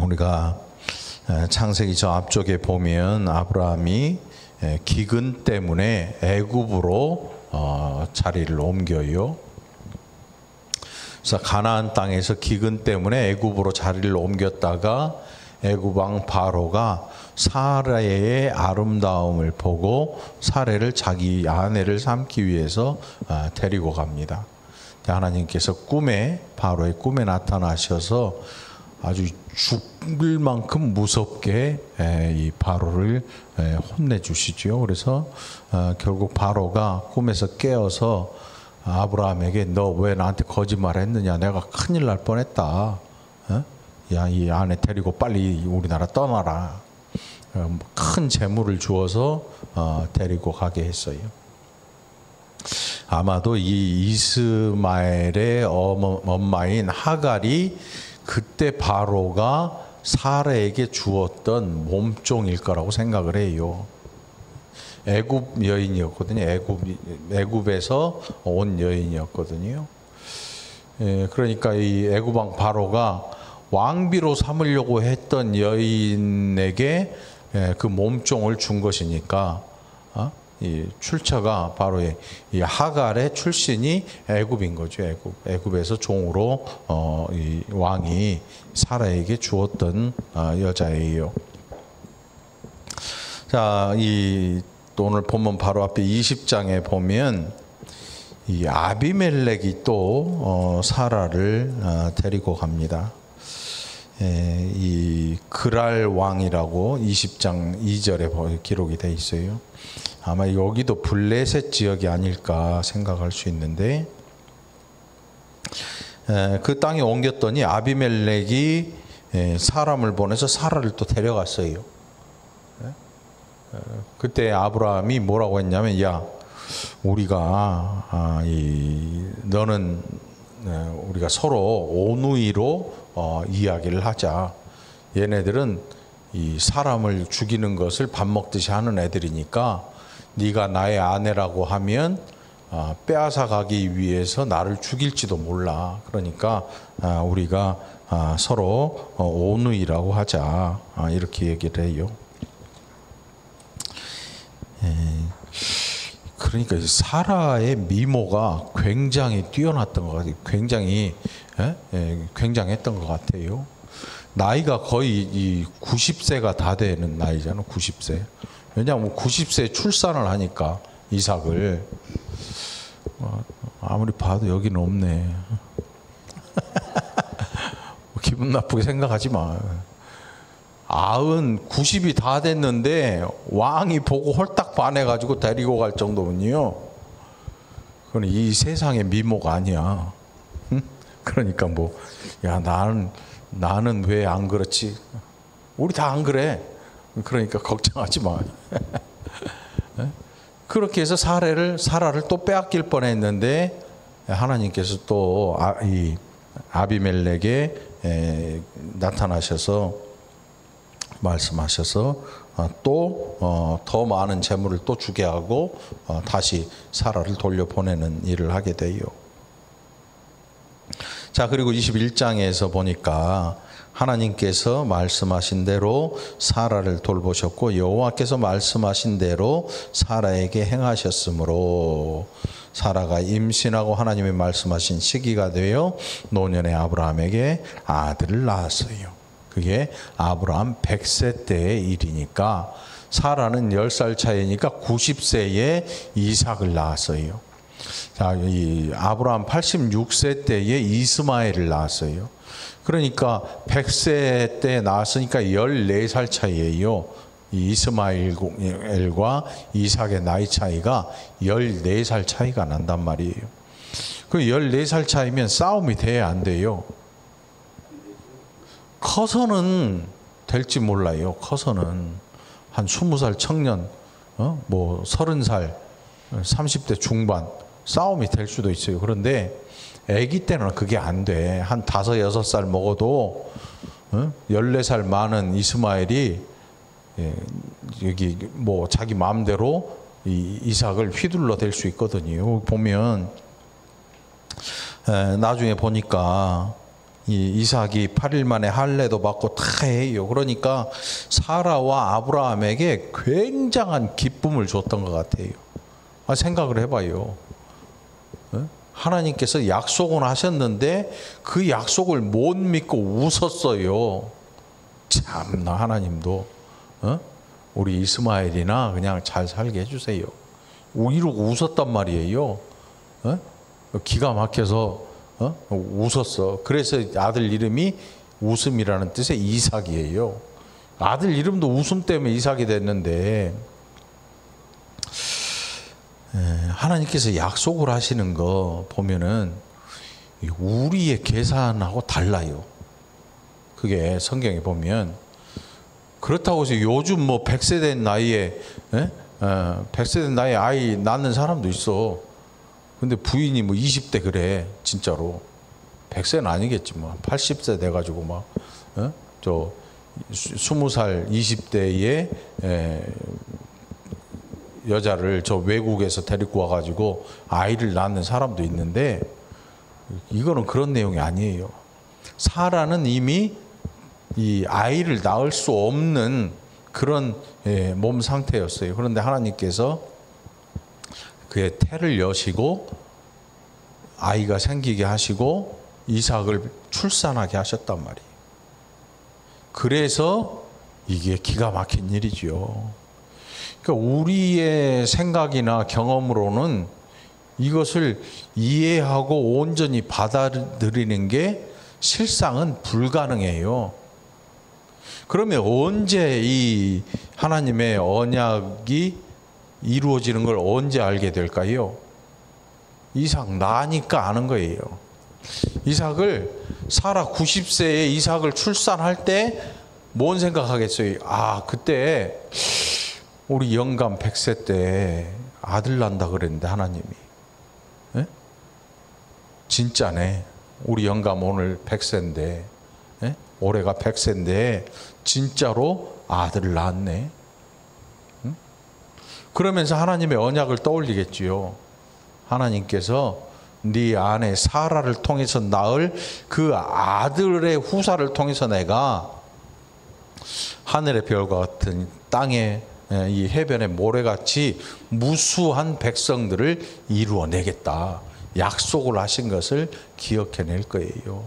우리가 창세기 저 앞쪽에 보면 아브라함이 기근 때문에 애굽으로 자리를 옮겨요. 그래서 가나안 땅에서 기근 때문에 애굽으로 자리를 옮겼다가 애굽 왕 바로가 사라의 아름다움을 보고 사라를 자기 아내를 삼기 위해서 데리고 갑니다. 하나님께서 바로의 꿈에 나타나셔서 아주 죽을 만큼 무섭게 이 바로를 혼내주시죠. 그래서 결국 바로가 꿈에서 깨어서 아브라함에게 너 왜 나한테 거짓말했느냐? 내가 큰일 날 뻔했다. 야, 이 아내 데리고 빨리 우리나라 떠나라. 큰 재물을 주어서 데리고 가게 했어요. 아마도 이 이스마엘의 엄마인 하갈이 그때 바로가 사라에게 주었던 몸종일 거라고 생각을 해요. 애굽 여인이었거든요. 애굽에서 온 여인이었거든요. 그러니까 이 애굽 왕 바로가 왕비로 삼으려고 했던 여인에게 그 몸종을 준 것이니까 이 출처가 바로 이 하갈의 출신이 애굽인 거죠. 애굽에서 종으로 이 왕이 사라에게 주었던 여자예요. 자, 또 오늘 본문 바로 앞에 20장에 보면 이 아비멜렉이 또 사라를 데리고 갑니다. 이 그랄 왕이라고 20장 2절에 기록이 돼 있어요. 아마 여기도 블레셋 지역이 아닐까 생각할 수 있는데 그 땅에 옮겼더니 아비멜렉이 사람을 보내서 사라를 또 데려갔어요. 그때 아브라함이 뭐라고 했냐면 야 너는 우리가 서로 온누이로 이야기를 하자. 얘네들은 이 사람을 죽이는 것을 밥 먹듯이 하는 애들이니까 네가 나의 아내라고 하면 빼앗아 가기 위해서 나를 죽일지도 몰라. 그러니까 우리가 서로 온누이라고 하자. 이렇게 얘기를 해요. 그러니까 사라의 미모가 굉장히 뛰어났던 것 같아요. 굉장했던 것 같아요. 나이가 거의 90세가 다 되는 나이잖아. 90세. 왜냐하면 90세 출산을 하니까 이삭을. 아무리 봐도 여기는 없네. 기분 나쁘게 생각하지 마. 90이 다 됐는데 왕이 보고 홀딱 반해가지고 데리고 갈 정도면요. 그건 이 세상의 미모가 아니야. 응? 그러니까 야 나는 왜 안 그렇지? 우리 다 안 그래. 그러니까 걱정하지 마. 그렇게 해서 사라를 또 빼앗길 뻔했는데 하나님께서 또 이 아비멜렉에 나타나셔서 말씀하셔서 또 더 많은 재물을 또 주게 하고 다시 사라를 돌려보내는 일을 하게 돼요. 자, 그리고 21장에서 보니까 하나님께서 말씀하신 대로 사라를 돌보셨고 여호와께서 말씀하신 대로 사라에게 행하셨으므로 사라가 임신하고 하나님이 말씀하신 시기가 되어 노년의 아브라함에게 아들을 낳았어요. 그게 아브라함 100세 때의 일이니까 사라는 10살 차이니까 90세에 이삭을 낳았어요. 자, 이 아브라함 86세 때에 이스마엘을 낳았어요. 그러니까 100세 때 낳았으니까 14살 차이예요. 이 이스마엘과 이삭의 나이 차이가 14살 차이가 난단 말이에요. 그 14살 차이면 싸움이 돼야 안 돼요. 커서는 될지 몰라요. 커서는 한 20살 청년, 30살, 30대 중반 싸움이 될 수도 있어요. 그런데 아기 때는 그게 안 돼. 한 5, 6살 먹어도 14살 많은 이스마엘이 여기 자기 마음대로 이 이삭을 휘둘러 댈 수 있거든요. 보면 나중에 보니까 이 이삭이 8일 만에 할례도 받고 다 해요. 그러니까 사라와 아브라함에게 굉장한 기쁨을 줬던 것 같아요. 생각을 해봐요. 하나님께서 약속은 하셨는데 그 약속을 못 믿고 웃었어요. 참나 하나님도 우리 이스마엘이나 그냥 잘 살게 해주세요. 이러고 웃었단 말이에요. 기가 막혀서 웃었어. 그래서 아들 이름이 웃음이라는 뜻의 이삭이에요. 아들 이름도 웃음 때문에 이삭이 됐는데, 하나님께서 약속을 하시는 거 보면은 우리의 계산하고 달라요. 그게 성경에 보면. 그렇다고 해서 요즘 뭐 100세 된 나이에 100세 된 나이에 아이 낳는 사람도 있어. 근데 부인이 뭐 20대 그래. 진짜로 100세는 아니겠지 뭐 80세 돼가지고 막 저 20살 20대에 여자를 저 외국에서 데리고 와가지고 아이를 낳는 사람도 있는데, 이거는 그런 내용이 아니에요. 사라는 이미 이 아이를 낳을 수 없는 그런 몸 상태였어요. 그런데 하나님께서 그의 태를 여시고 아이가 생기게 하시고 이삭을 출산하게 하셨단 말이에요. 그래서 이게 기가 막힌 일이죠. 그러니까 우리의 생각이나 경험으로는 이것을 이해하고 온전히 받아들이는 게 실상은 불가능해요. 그러면 언제 이 하나님의 언약이 이루어지는 걸 언제 알게 될까요? 이삭 나니까 아는 거예요. 이삭을 사라 90세에 이삭을 출산할 때 뭔 생각하겠어요? 그때 우리 영감 100세 때 아들 난다 그랬는데 하나님이 진짜네. 우리 영감 오늘 100세인데 올해가 100세인데 진짜로 아들을 낳았네. 그러면서 하나님의 언약을 떠올리겠지요. 하나님께서 네 아내 사라를 통해서 낳을 그 아들의 후사를 통해서 내가 하늘의 별과 같은 땅의 이 해변의 모래같이 무수한 백성들을 이루어내겠다. 약속을 하신 것을 기억해낼 거예요.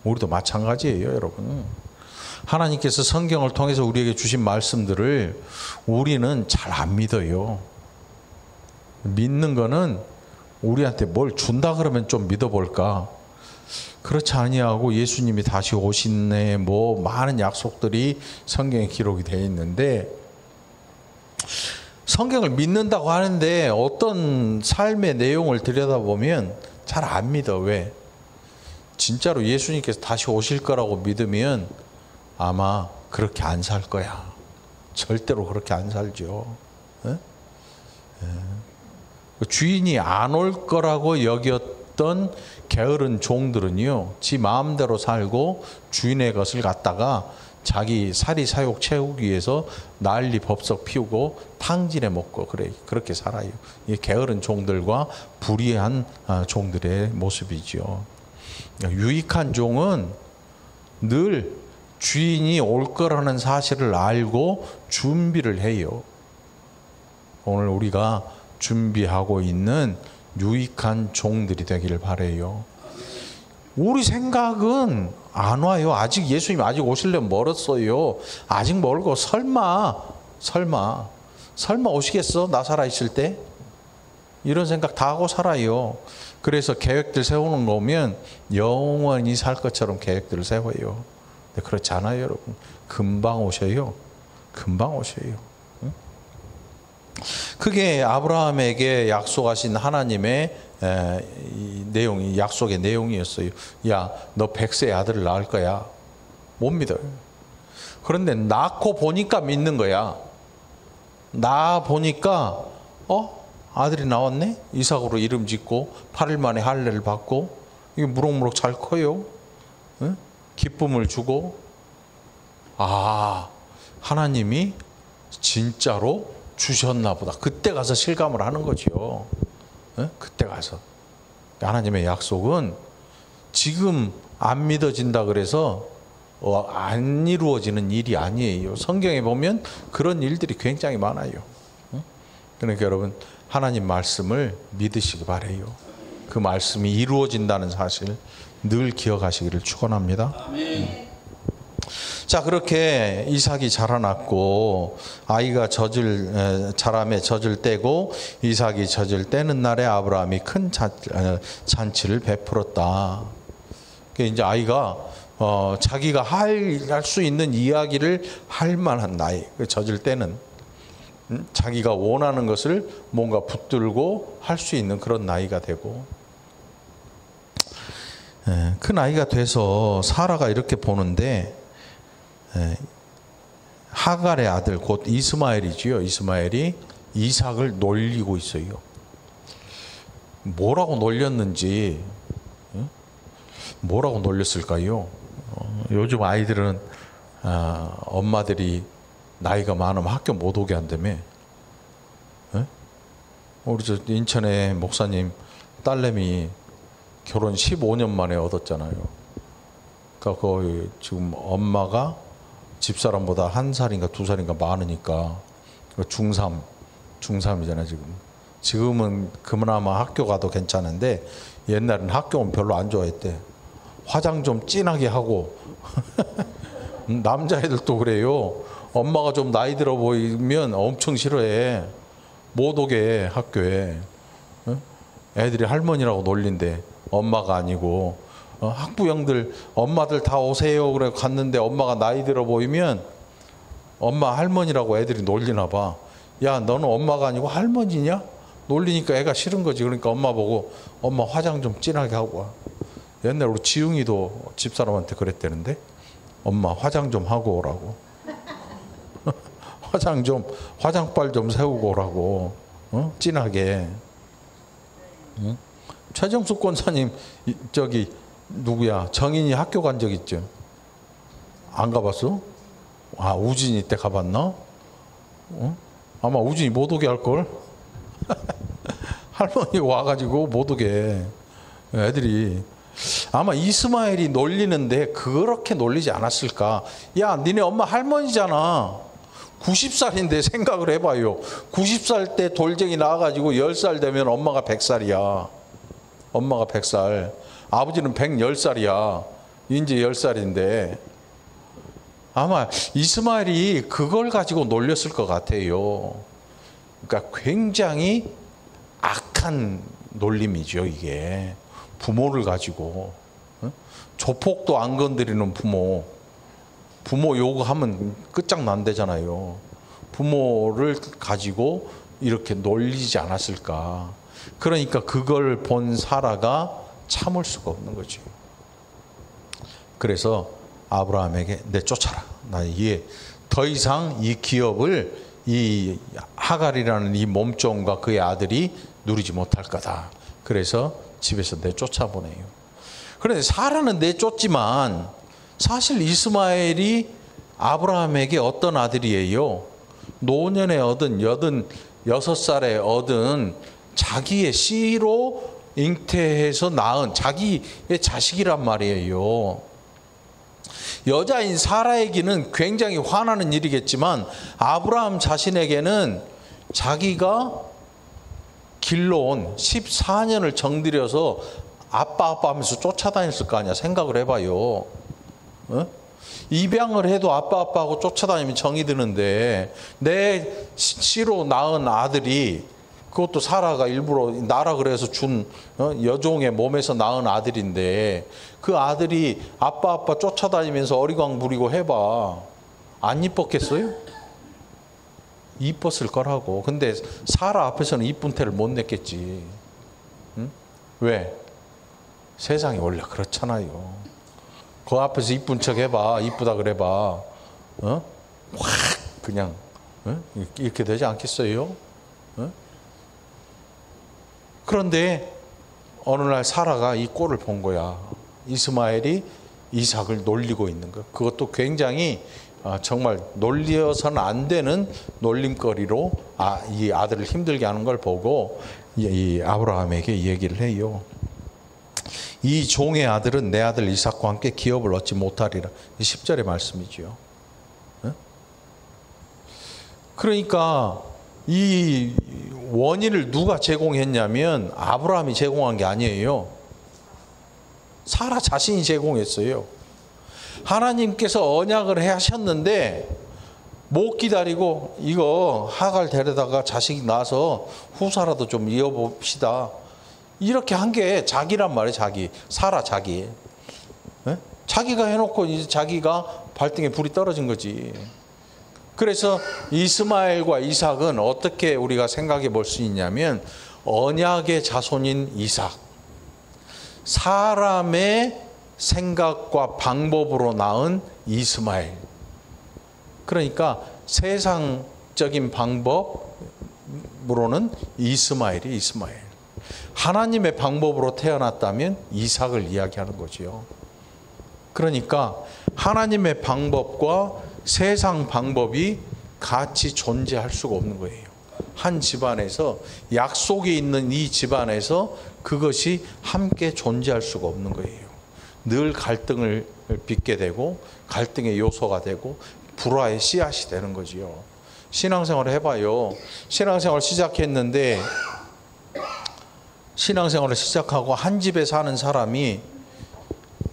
우리도 마찬가지예요, 여러분. 하나님께서 성경을 통해서 우리에게 주신 말씀들을 우리는 잘 안 믿어요. 믿는 거는 우리한테 뭘 준다 그러면 좀 믿어볼까. 그렇지 아니하고 예수님이 다시 오신네 뭐 많은 약속들이 성경에 기록이 되어 있는데, 성경을 믿는다고 하는데 어떤 삶의 내용을 들여다보면 잘 안 믿어. 왜? 진짜로 예수님께서 다시 오실 거라고 믿으면 아마 그렇게 안 살 거야. 절대로 그렇게 안 살죠. 주인이 안 올 거라고 여겼던 게으른 종들은요, 지 마음대로 살고 주인의 것을 갖다가 자기 사리 사욕 채우기 위해서 난리 법석 피우고 탕진해 먹고 그렇게 살아요. 이 게으른 종들과 불의한 종들의 모습이죠. 유익한 종은 늘 주인이 올 거라는 사실을 알고 준비를 해요. 오늘 우리가 준비하고 있는 유익한 종들이 되기를 바라요. 우리 생각은 안 와요. 아직 예수님 아직 오시려면 멀었어요. 아직 멀고 설마 오시겠어? 나 살아있을 때? 이런 생각 다 하고 살아요. 그래서 계획들 세우는 거 보면 영원히 살 것처럼 계획들을 세워요. 근데 그렇지 않아요, 여러분. 금방 오셔요. 금방 오셔요. 그게 아브라함에게 약속하신 하나님의 내용이, 약속의 내용이었어요. 야, 너 100세의 아들을 낳을 거야. 못 믿어요. 그런데 낳고 보니까 믿는 거야. 낳아 보니까 아들이 나왔네? 이삭으로 이름 짓고 8일 만에 할례를 받고 이게 무럭무럭 잘 커요. 응? 기쁨을 주고, 하나님이 진짜로 주셨나 보다. 그때 가서 실감을 하는 거죠. 그때 가서. 하나님의 약속은 지금 안 믿어진다 그래서 안 이루어지는 일이 아니에요. 성경에 보면 그런 일들이 굉장히 많아요. 그러니까 여러분 하나님 말씀을 믿으시기 바라요. 그 말씀이 이루어진다는 사실 늘 기억하시기를 축원합니다. 아멘. 자, 그렇게 이삭이 자라났고 아이가 자람에 젖을 떼고 이삭이 젖을 떼는 날에 아브라함이 큰 잔치를 베풀었다. 이제 아이가 자기가 할 수 있는 이야기를 할 만한 나이, 젖을 때는 자기가 원하는 것을 뭔가 붙들고 할 수 있는 그런 나이가 되고, 그 나이가 돼서 사라가 이렇게 보는데 하갈의 아들 곧 이스마엘이지요. 이스마엘이 이삭을 놀리고 있어요. 뭐라고 놀렸는지, 뭐라고 놀렸을까요? 요즘 아이들은 엄마들이 나이가 많으면 학교 못 오게 한다며. 우리 저 인천의 목사님 딸내미 결혼 15년 만에 얻었잖아요. 그러니까 거의 지금 엄마가 집사람보다 1살인가 2살인가 많으니까 중3이잖아요 지금. 지금은 그나마 학교 가도 괜찮은데 옛날엔 학교 오면 별로 안 좋아했대. 화장 좀 진하게 하고 남자애들도 그래요. 엄마가 좀 나이 들어 보이면 엄청 싫어해. 못 오게 학교에. 애들이 할머니라고 놀린대. 엄마가 아니고. 학부형들 엄마들 다 오세요 그래 갔는데 엄마가 나이 들어 보이면 엄마 할머니라고 애들이 놀리나 봐. 야, 너는 엄마가 아니고 할머니냐? 놀리니까 애가 싫은 거지. 그러니까 엄마 보고 엄마 화장 좀 진하게 하고 와. 옛날 우리 지웅이도 집사람한테 그랬다는데 엄마 화장 좀 하고 오라고. 화장빨 좀 세우고 오라고. 진하게. 최정숙 권사님 저기 누구야? 정인이 학교 간 적 있죠? 안 가봤어? 아, 우진이 때 가봤나? 아마 우진이 못 오게 할걸? 할머니 와가지고 못 오게. 애들이 아마 이스마엘이 놀리는데 그렇게 놀리지 않았을까? 야, 니네 엄마 할머니잖아. 90살인데 생각을 해봐요. 90살 때 돌쟁이 나와가지고 10살 되면 엄마가 100살이야. 엄마가 100살. 아버지는 110살이야. 이제 10살인데. 아마 이스마엘이 그걸 가지고 놀렸을 것 같아요. 그러니까 굉장히 악한 놀림이죠, 이게. 부모를 가지고. 조폭도 안 건드리는 부모. 부모 요구하면 끝장난대잖아요. 부모를 가지고 이렇게 놀리지 않았을까. 그러니까 그걸 본 사라가 참을 수가 없는 거지. 그래서 아브라함에게 내쫓아라. 나 이게 더 이상 이 기업을 이 하갈이라는 이 몸종과 그의 아들이 누리지 못할 거다. 그래서 집에서 내쫓아 보내요. 그런데 사라는 내쫓지만 사실 이스마엘이 아브라함에게 어떤 아들이에요? 노년에 얻은 86살에 얻은 자기의 씨로 잉태해서 낳은 자기의 자식이란 말이에요. 여자인 사라에게는 굉장히 화나는 일이겠지만 아브라함 자신에게는 자기가 길러온 14년을 정들여서 아빠 하면서 쫓아다녔을 거 아니야. 생각을 해봐요. 입양을 해도 아빠 하고 쫓아다니면 정이 드는데 내 씨로 낳은 아들이 그것도 사라가 일부러 나라 그래서 준 여종의 몸에서 낳은 아들인데 그 아들이 아빠 쫓아다니면서 어리광 부리고 해봐. 안 이뻤겠어요? 이뻤을 거라고. 근데 사라 앞에서는 이쁜 태를 못 냈겠지. 응? 왜? 세상이 원래 그렇잖아요. 그 앞에서 이쁜 척 해봐. 이쁘다 그래봐. 확 그냥 이렇게 되지 않겠어요? 그런데 어느 날 사라가 이 꼴을 본 거야. 이스마엘이 이삭을 놀리고 있는 거. 그것도 굉장히 정말 놀려서는 안 되는 놀림거리로 이 아들을 힘들게 하는 걸 보고 이 아브라함에게 얘기를 해요. 이 종의 아들은 내 아들 이삭과 함께 기업을 얻지 못하리라. 10절의 말씀이지요. 그러니까 이 원인을 누가 제공했냐면 아브라함이 제공한 게 아니에요. 사라 자신이 제공했어요. 하나님께서 언약을 하셨는데 못 기다리고 이거 하갈 데려다가 자식이 낳아서 후사라도 좀 이어봅시다. 이렇게 한 게 자기란 말이에요. 자기. 사라 자기. 자기가 해놓고 이제 자기가 발등에 불이 떨어진 거지. 그래서 이스마엘과 이삭은 어떻게 우리가 생각해 볼 수 있냐면 언약의 자손인 이삭, 사람의 생각과 방법으로 낳은 이스마엘. 그러니까 세상적인 방법으로는 이스마엘이 이스마엘. 하나님의 방법으로 태어났다면 이삭을 이야기하는 거지요. 그러니까 하나님의 방법과 세상 방법이 같이 존재할 수가 없는 거예요. 한 집안에서, 약속이 있는 이 집안에서 그것이 함께 존재할 수가 없는 거예요. 늘 갈등을 빚게 되고 갈등의 요소가 되고 불화의 씨앗이 되는 거지요. 신앙생활을 해봐요. 신앙생활 시작했는데 신앙생활을 시작하고 한 집에 사는 사람이,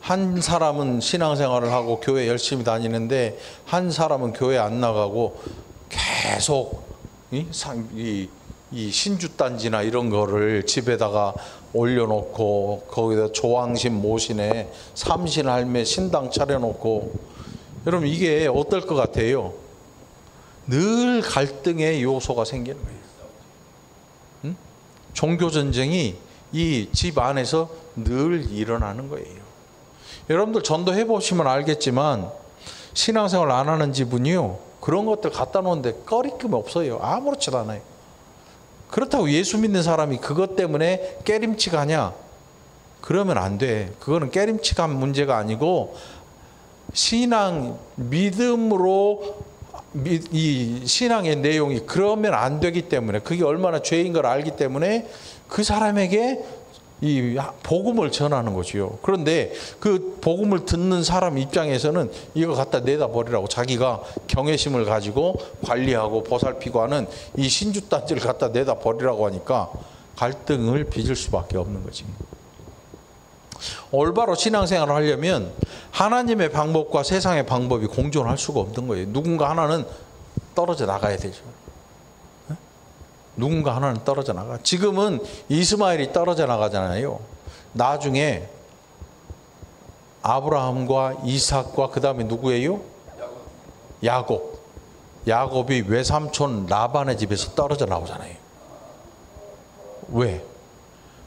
한 사람은 신앙생활을 하고 교회 열심히 다니는데 한 사람은 교회 안 나가고 계속 이 신주단지나 이런 거를 집에다가 올려놓고 거기다 조왕신 모신에 삼신할매 신당 차려놓고, 여러분 이게 어떨 것 같아요? 늘 갈등의 요소가 생기는 거예요. 종교전쟁이 이 집 안에서 늘 일어나는 거예요. 여러분들 전도해 보시면 알겠지만 신앙생활 안 하는 집은요, 그런 것들 갖다 놓는데 꺼리낌이 없어요. 아무렇지도 않아요. 그렇다고 예수 믿는 사람이 그것 때문에 깨림칙하냐? 그러면 안 돼. 그거는 깨림칙한 문제가 아니고 신앙, 믿음으로 이 신앙의 내용이 그러면 안 되기 때문에, 그게 얼마나 죄인 걸 알기 때문에 그 사람에게 이 복음을 전하는 거지요. 그런데 그 복음을 듣는 사람 입장에서는 이거 갖다 내다 버리라고, 자기가 경외심을 가지고 관리하고 보살피고 하는 이 신주단지를 갖다 내다 버리라고 하니까 갈등을 빚을 수밖에 없는 거지. 올바로 신앙생활을 하려면 하나님의 방법과 세상의 방법이 공존할 수가 없는 거예요. 누군가 하나는 떨어져 나가야 되죠. 누군가 하나는 떨어져 나가. 지금은 이스마엘이 떨어져 나가잖아요. 나중에 아브라함과 이삭과 그 다음에 누구예요? 야곱. 야곱이 외삼촌 라반의 집에서 떨어져 나오잖아요. 왜?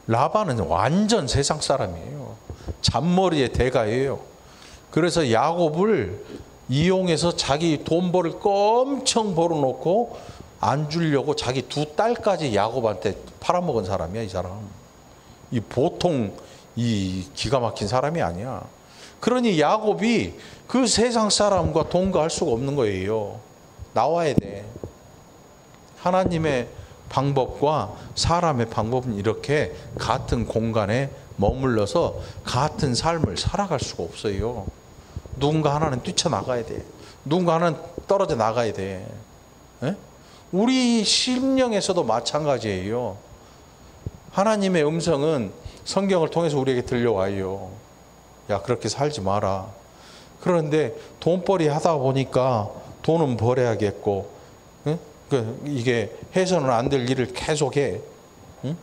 라반은 완전 세상 사람이에요. 잔머리의 대가예요. 그래서 야곱을 이용해서 자기 돈 벌을 거 엄청 벌어놓고 안 주려고 자기 두 딸까지 야곱한테 팔아먹은 사람이야, 이 사람. 이 보통 이 기가 막힌 사람이 아니야. 그러니 야곱이 그 세상 사람과 동거할 수가 없는 거예요. 나와야 돼. 하나님의 방법과 사람의 방법은 이렇게 같은 공간에 머물러서 같은 삶을 살아갈 수가 없어요. 누군가 하나는 뛰쳐나가야 돼. 누군가 하나는 떨어져 나가야 돼. 에? 우리 심령에서도 마찬가지예요. 하나님의 음성은 성경을 통해서 우리에게 들려와요. 야, 그렇게 살지 마라. 그런데 돈벌이 하다 보니까 돈은 벌어야겠고, 응? 이게 해서는 안 될 일을 계속해. 응?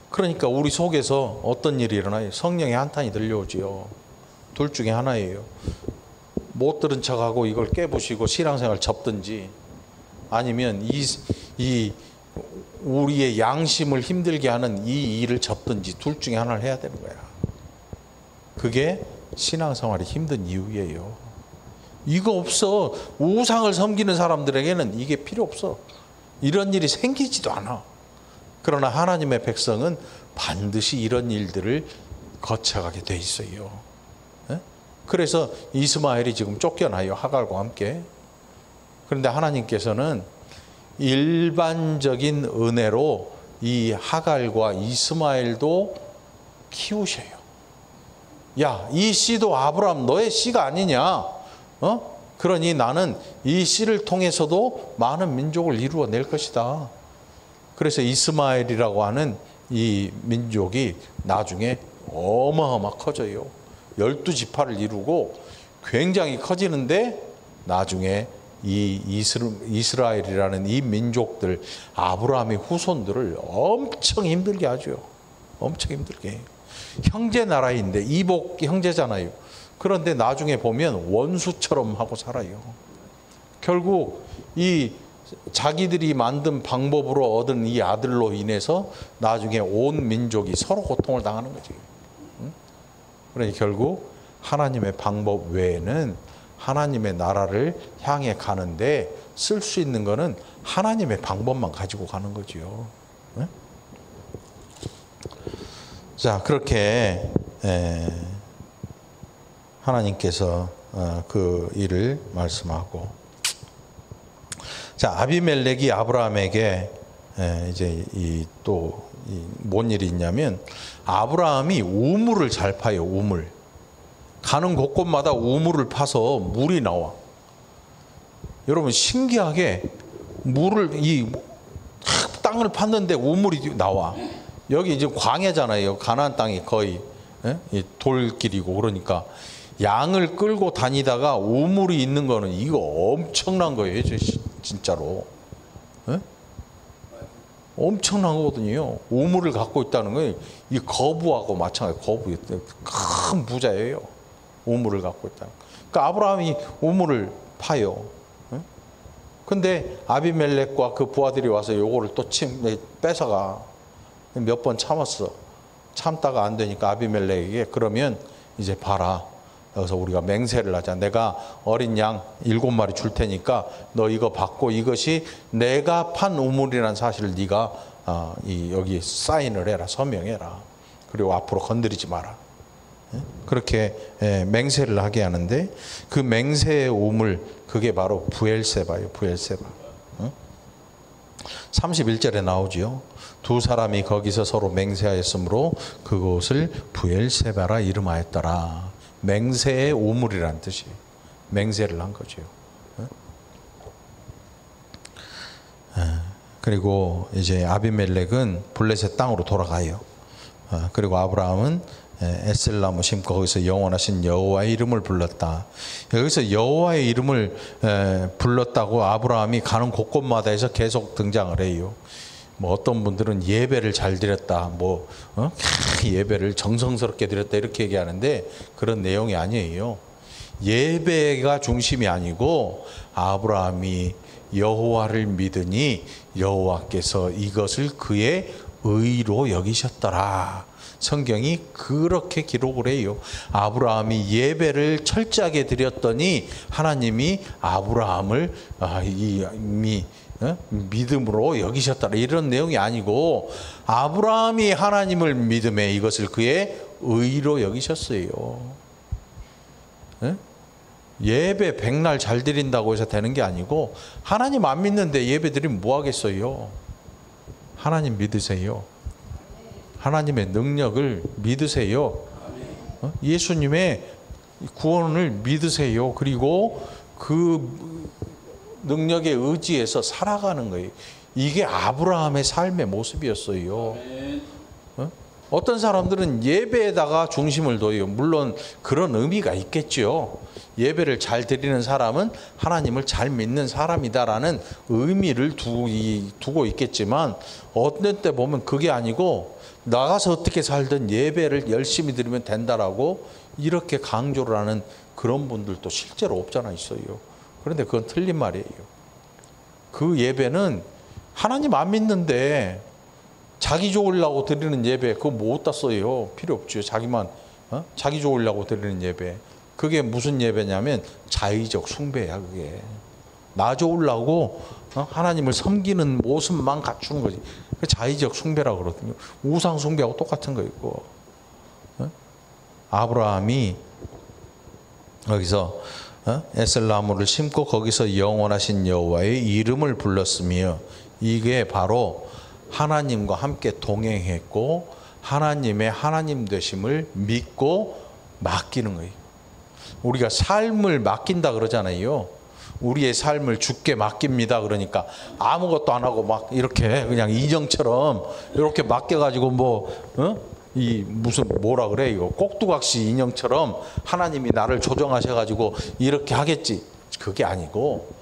그러니까 우리 속에서 어떤 일이 일어나요? 성령의 한탄이 들려오지요. 둘 중에 하나예요. 못 들은 척하고 이걸 깨부시고 신앙생활 접든지, 아니면 이 우리의 양심을 힘들게 하는 이 일을 접든지, 둘 중에 하나를 해야 되는 거야. 그게 신앙생활이 힘든 이유예요. 이거 없어. 우상을 섬기는 사람들에게는 이게 필요 없어. 이런 일이 생기지도 않아. 그러나 하나님의 백성은 반드시 이런 일들을 거쳐가게 돼 있어요. 그래서 이스마엘이 지금 쫓겨나요, 하갈과 함께. 그런데 하나님께서는 일반적인 은혜로 이 하갈과 이스마엘도 키우셔요. 야, 이 씨도 아브라함 너의 씨가 아니냐? 그러니 나는 이 씨를 통해서도 많은 민족을 이루어낼 것이다. 그래서 이스마엘이라고 하는 이 민족이 나중에 어마어마 커져요. 12지파를 이루고 굉장히 커지는데 나중에 이 이스라엘이라는 이 민족들, 아브라함의 후손들을 엄청 힘들게 하죠. 엄청 힘들게 해요. 형제 나라인데 이복 형제잖아요. 그런데 나중에 보면 원수처럼 하고 살아요. 결국 이 자기들이 만든 방법으로 얻은 이 아들로 인해서 나중에 온 민족이 서로 고통을 당하는 거지. 그러니 결국 하나님의 방법 외에는 하나님의 나라를 향해 가는데 쓸 수 있는 거는 하나님의 방법만 가지고 가는 거지요. 자, 그렇게 하나님께서 그 일을 말씀하고, 자, 아비멜렉이 아브라함에게 이제 뭔 일이 있냐면, 아브라함이 우물을 잘 파요. 우물. 가는 곳곳마다 우물을 파서 물이 나와. 여러분 신기하게 이 땅을 팠는데 우물이 나와. 여기 이제 광야잖아요. 가나안 땅이 거의 이 돌길이고, 그러니까 양을 끌고 다니다가 우물이 있는 거는 이거 엄청난 거예요. 진짜로. 엄청난 거거든요. 우물을 갖고 있다는 건 이 거부하고 마찬가지. 거부, 큰 부자예요. 우물을 갖고 있다. 그러니까 아브라함이 우물을 파요. 근데 아비멜렉과 그 부하들이 와서 요거를 또 뺏어가. 몇 번 참았어. 참다가 안 되니까 아비멜렉에게, 그러면 이제 봐라. 여기서 우리가 맹세를 하자. 내가 어린 양 7마리 줄 테니까 너 이거 받고 이것이 내가 판 우물이라는 사실을 네가 여기 사인을 해라. 서명해라. 그리고 앞으로 건드리지 마라. 그렇게 맹세를 하게 하는데, 그 맹세의 우물, 그게 바로 브엘세바예요. 브엘세바. 31절에 나오지요. 두 사람이 거기서 서로 맹세하였으므로 그곳을 브엘세바라 이름하였더라. 맹세의 우물이란 뜻이, 맹세를 한 거죠. 그리고 이제 아비멜렉은 블레셋 땅으로 돌아가요. 그리고 아브라함은 에셀나무 심고 거기서 영원하신 여호와의 이름을 불렀다. 여기서 여호와의 이름을 불렀다고 아브라함이 가는 곳곳마다 해서 계속 등장을 해요. 뭐 어떤 분들은 예배를 잘 드렸다, 예배를 정성스럽게 드렸다 이렇게 얘기하는데 그런 내용이 아니에요. 예배가 중심이 아니고 아브라함이 여호와를 믿으니 여호와께서 이것을 그의 의로 여기셨더라. 성경이 그렇게 기록을 해요. 아브라함이 예배를 철저하게 드렸더니 하나님이 아브라함을 이미 믿음으로 여기셨더라. 이런 내용이 아니고 아브라함이 하나님을 믿음에 이것을 그의 의로 여기셨어요. 예배 백날 잘 드린다고 해서 되는 게 아니고, 하나님 안 믿는데 예배 드리면 뭐 하겠어요? 하나님 믿으세요. 하나님의 능력을 믿으세요. 예수님의 구원을 믿으세요. 그리고 그 능력에 의지해서 살아가는 거예요. 이게 아브라함의 삶의 모습이었어요. 어떤 사람들은 예배에다가 중심을 둬요. 물론 그런 의미가 있겠죠. 예배를 잘 드리는 사람은 하나님을 잘 믿는 사람이다라는 의미를 두고 있겠지만, 어떤 때 보면 그게 아니고 나가서 어떻게 살든 예배를 열심히 드리면 된다라고 이렇게 강조를 하는 그런 분들도 실제로 없잖아 있어요. 그런데 그건 틀린 말이에요. 그 예배는 하나님 안 믿는데 자기 좋으려고 드리는 예배, 그거 뭐 어디다 써요? 필요 없죠. 자기 좋으려고 드리는 예배. 그게 무슨 예배냐면 자의적 숭배야. 그게 나 좋으려고 하나님을 섬기는 모습만 갖추는 거지. 자의적 숭배라고 그러거든요. 우상 숭배하고 똑같은 거이고. 아브라함이 여기서 에셀나무를 심고 거기서 영원하신 여호와의 이름을 불렀으며, 이게 바로 하나님과 함께 동행했고 하나님의 하나님 되심을 믿고 맡기는 거예요. 우리가 삶을 맡긴다 그러잖아요. 우리의 삶을 주께 맡깁니다. 그러니까 아무것도 안 하고 막 이렇게 그냥 인형처럼 이렇게 맡겨가지고 이 무슨 뭐라 그래 이거 꼭두각시 인형처럼 하나님이 나를 조정하셔가지고 이렇게 하겠지. 그게 아니고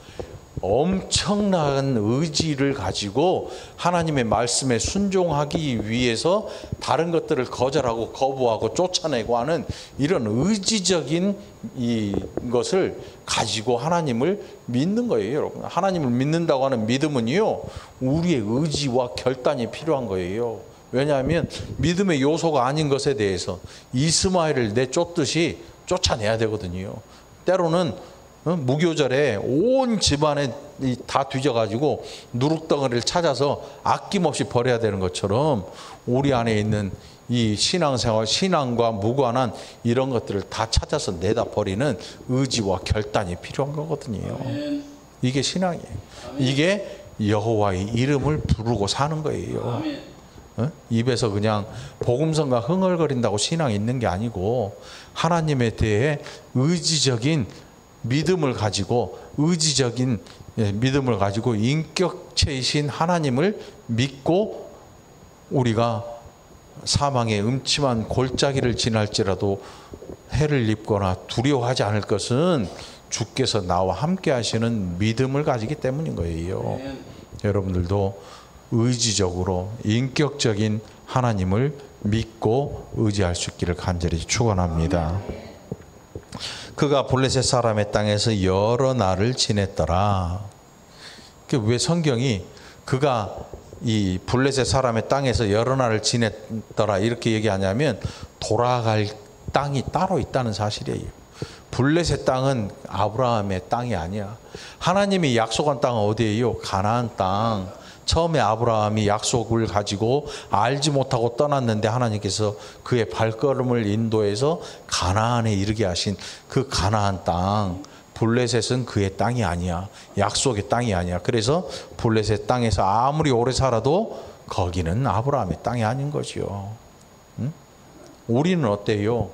엄청난 의지를 가지고 하나님의 말씀에 순종하기 위해서 다른 것들을 거절하고 거부하고 쫓아내고 하는 이런 의지적인 이것을 가지고 하나님을 믿는 거예요, 여러분. 하나님을 믿는다고 하는 믿음은요, 우리의 의지와 결단이 필요한 거예요. 왜냐하면 믿음의 요소가 아닌 것에 대해서 이스마엘을 내쫓듯이 쫓아내야 되거든요. 때로는 무교절에 온 집안에 다 뒤져가지고 누룩덩어리를 찾아서 아낌없이 버려야 되는 것처럼 우리 안에 있는 이 신앙생활, 신앙과 무관한 이런 것들을 다 찾아서 내다 버리는 의지와 결단이 필요한 거거든요. 이게 신앙이에요. 이게 여호와의 이름을 부르고 사는 거예요. 입에서 그냥 복음성가 흥얼거린다고 신앙이 있는 게 아니고 하나님에 대해 의지적인 믿음을 가지고 의지적인 믿음을 가지고 인격체이신 하나님을 믿고 우리가 사망의 음침한 골짜기를 지날지라도 해를 입거나 두려워하지 않을 것은 주께서 나와 함께 하시는 믿음을 가지기 때문인 거예요. 여러분들도 의지적으로 인격적인 하나님을 믿고 의지할 수 있기를 간절히 축원합니다. 그가 블레셋 사람의 땅에서 여러 날을 지냈더라. 왜 성경이 그가 이 블레셋 사람의 땅에서 여러 날을 지냈더라 이렇게 얘기하냐면 돌아갈 땅이 따로 있다는 사실이에요. 블레셋 땅은 아브라함의 땅이 아니야. 하나님이 약속한 땅은 어디예요? 가나안 땅. 처음에 아브라함이 약속을 가지고 알지 못하고 떠났는데 하나님께서 그의 발걸음을 인도해서 가나안에 이르게 하신 그 가나안 땅. 블레셋은 그의 땅이 아니야. 약속의 땅이 아니야. 그래서 블레셋 땅에서 아무리 오래 살아도 거기는 아브라함의 땅이 아닌 거죠. 응? 우리는 어때요?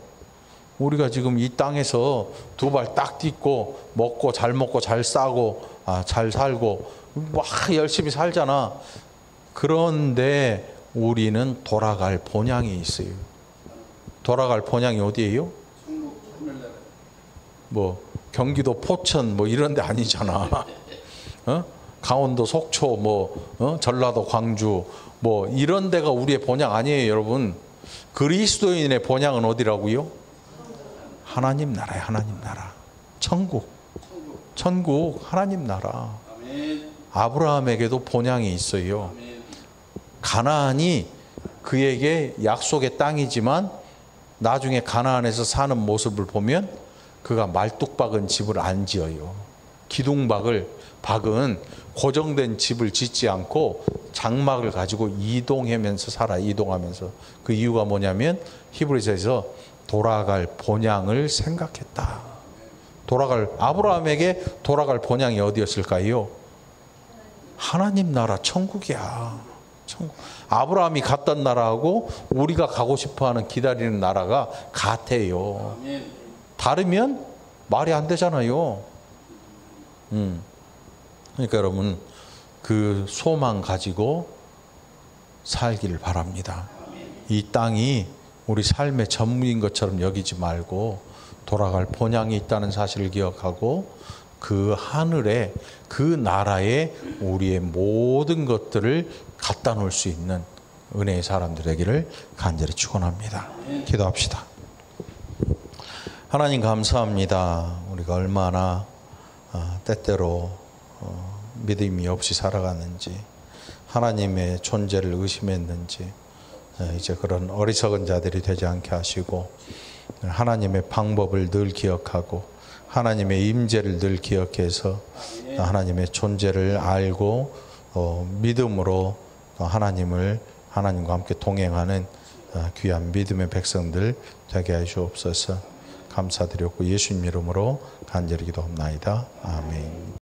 우리가 지금 이 땅에서 두 발 딱 딛고 먹고 잘 싸고 잘 살고 막 열심히 살잖아. 그런데 우리는 돌아갈 본향이 있어요. 돌아갈 본향이 어디예요? 뭐 경기도 포천 뭐 이런 데 아니잖아. 강원도 속초 전라도 광주 뭐 이런 데가 우리의 본향 아니에요, 여러분. 그리스도인의 본향은 어디라고요? 하나님 나라예요. 하나님 나라. 천국 하나님 나라. 아브라함에게도 본향이 있어요. 가나안이 그에게 약속의 땅이지만 나중에 가나안에서 사는 모습을 보면 그가 말뚝박은 집을 안 지어요. 박은 고정된 집을 짓지 않고 장막을 가지고 이동하면서 살아. 이동하면서. 그 이유가 뭐냐면 히브리서에서 돌아갈 본향을 생각했다. 아브라함에게 돌아갈 본향이 어디였을까요? 하나님 나라 천국이야. 천국. 아브라함이 갔던 나라하고 우리가 가고 싶어하는 기다리는 나라가 같아요. 다르면 말이 안 되잖아요. 그러니까 여러분 그 소망 가지고 살기를 바랍니다. 이 땅이 우리 삶의 전부인 것처럼 여기지 말고 돌아갈 본향이 있다는 사실을 기억하고 그 하늘에 그 나라에 우리의 모든 것들을 갖다 놓을 수 있는 은혜의 사람들 되기를 간절히 축원합니다. 기도합시다. 하나님 감사합니다. 우리가 얼마나 때때로 믿음이 없이 살아가는지, 하나님의 존재를 의심했는지, 이제 그런 어리석은 자들이 되지 않게 하시고 하나님의 방법을 늘 기억하고 하나님의 임재를 늘 기억해서 하나님의 존재를 알고 믿음으로 하나님과 함께 동행하는 귀한 믿음의 백성들 되게 하시옵소서. 감사드렸고 예수님 이름으로 간절히 기도합나이다. 아멘.